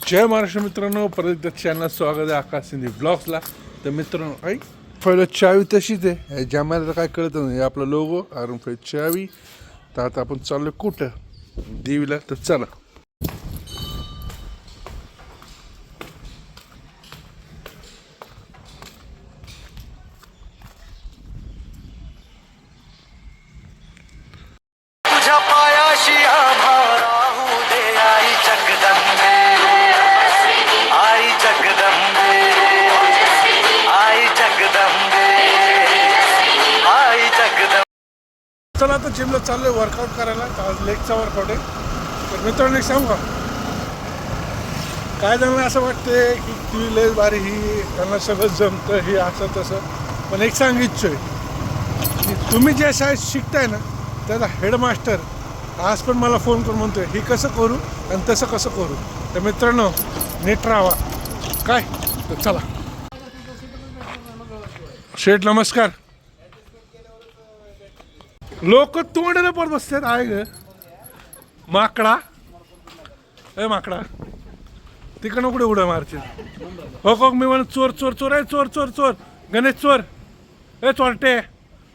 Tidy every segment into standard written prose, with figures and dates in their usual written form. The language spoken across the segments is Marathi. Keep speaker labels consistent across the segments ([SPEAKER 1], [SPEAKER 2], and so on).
[SPEAKER 1] जय महाराष्ट्र मित्रांनो, परत एकदा चॅनल स्वागत आहे आकाश सिंधी ब्लॉग्सला. तर मित्रांनो आई पहिलं चावी तशीच आहे, ज्यामध्ये काय कळत नाही. आपला लोगो आरून पहिली चावी. तर आता आपण चाललो कुठं देवीला, तर चला.
[SPEAKER 2] तुझ्या पायाशी आभारा होऊ दे आई जगदंबे, आई जगदंबे, आई जगदंबे, आई जगदंबे.
[SPEAKER 1] चला आता जिमला चाललोय वर्कआउट करायला. आज लेगचा वर्कआउट आहे. तर मित्रांनो एक सांगू का, काय त्यांना असं वाटते की ती लय भारी, ही त्यांना सगळं जमतं, हे असं तसं. पण एक सांग इच्छा आहे की तुम्ही ज्या शाळेत शिकताय ना, त्याचा हेडमास्टर आज पण मला फोन करून म्हणतोय हे कसं करू आणि तसं कसं करू. तर मित्रांनो नीट राहावा काय. तर चला. शेठ नमस्कार. लोक तोंडाला पण बसतात आहे ग. माकडा ए माकडा, तिकडनं कुठे उड्या मारचे. हो मी म्हणून चोर चोर चोर आहे, चोर चोर चोर, गणेश चोर. ए चोरटे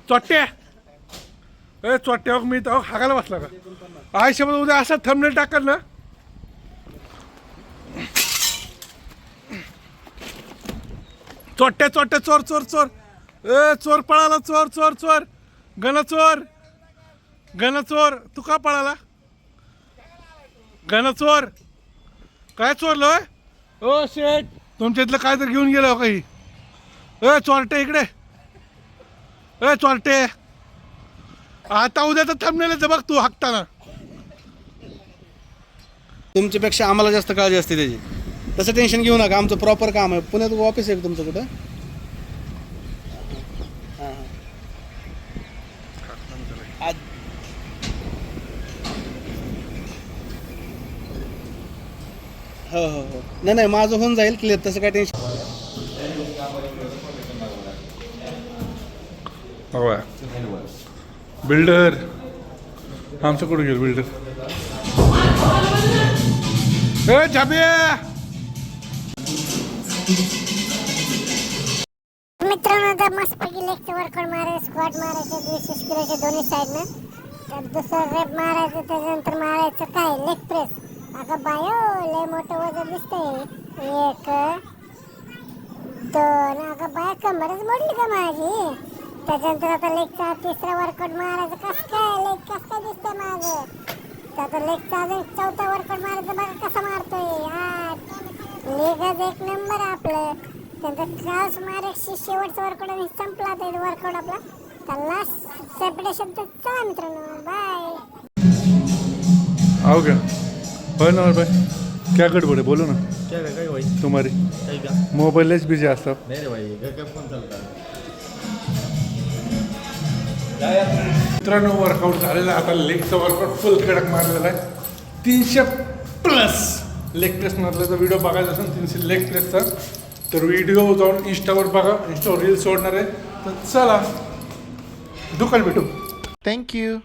[SPEAKER 1] चोट्टे, ए चोट्टे. हो मी तर हागायला बसला का आयुष्यामध्ये. उद्या असा थंबनेल टाकल ना, चोट्टे चोट्टे चोर चोर चोर. ए चोर पळाला, चोर चोर चोर, गण चोर, गण चोर. तू का पळाला गण चोर? काय चोरलं? ओ शेठ तुमच्या इथलं काय तर घेऊन गेलं काही. ए चोरटे इकडे, ए चोरटे. आता उद्या तर थांबलेलं बघ तू हाकताना.
[SPEAKER 3] तुमच्यापेक्षा आम्हाला जास्त काळजी असते त्याची. तसं टेन्शन घेऊ नका, आमचं प्रॉपर काम आहे. पुण्यात ऑफिस आहे तुमचं कुठं? हां हां. हो हो हो, नाही नाही माझं होऊन जाईल क्लिअर, तसं काय टेन्शन.
[SPEAKER 1] बिल्डर आमचं कुठे गेलं बिल्डर. ए झाबे.
[SPEAKER 4] मित्रांनो तर मस्तपैकी लेगचं वर्कआउट मारायचं, स्क्वॉट मारायचं 200 किलोच्या दोन्ही साईडनं. तर दुसरं रेप मारायचं, त्याच्यानंतर मारायचं काय लेग प्रेस. अगं बायो लय मोठं वजन दिसतंय. 1 2. अगं बाय कंबरच मोडली का माझी. त्याच्यानंतर आता लेगचा तिसरा वर्कआउट मारायचं. कसं काय लेग कसं काय दिसतंय माझं. तर आता लेगचा अजून चौथा वर्कआउट मारायचं. बघा कसं मारतोय. लेगच एक नंबर आपलं. त्यांचं क्रास मारायची शेवटचं वर्कआउट आणि संपला ते वर्कआउट आपला. तर लास्ट सेपरेट शब्द. चला मित्रांनो बाय.
[SPEAKER 1] आओ क्या होय ना भाई, क्या गडबड है बोलो ना.
[SPEAKER 5] क्या काय भाई
[SPEAKER 1] तुम्हारी
[SPEAKER 5] काही का
[SPEAKER 1] मोबाईलच बिझी असतात.
[SPEAKER 5] नाही रे भाई, घर काय फोन चालता.
[SPEAKER 1] मित्रांनो वर्कआउट झालेलं आहे. आता लेगचा वर्कआउट फुल कडक मारलेला आहे. 300+ लेग प्रेस मारल्याचा व्हिडिओ बघायचा असेल 300 लेग प्रेसचा, तर व्हिडिओ जाऊन इंस्टावर बघा. इंस्टावर रील सोडणार आहे. तर चला दुकान भेटू.
[SPEAKER 5] थँक्यू.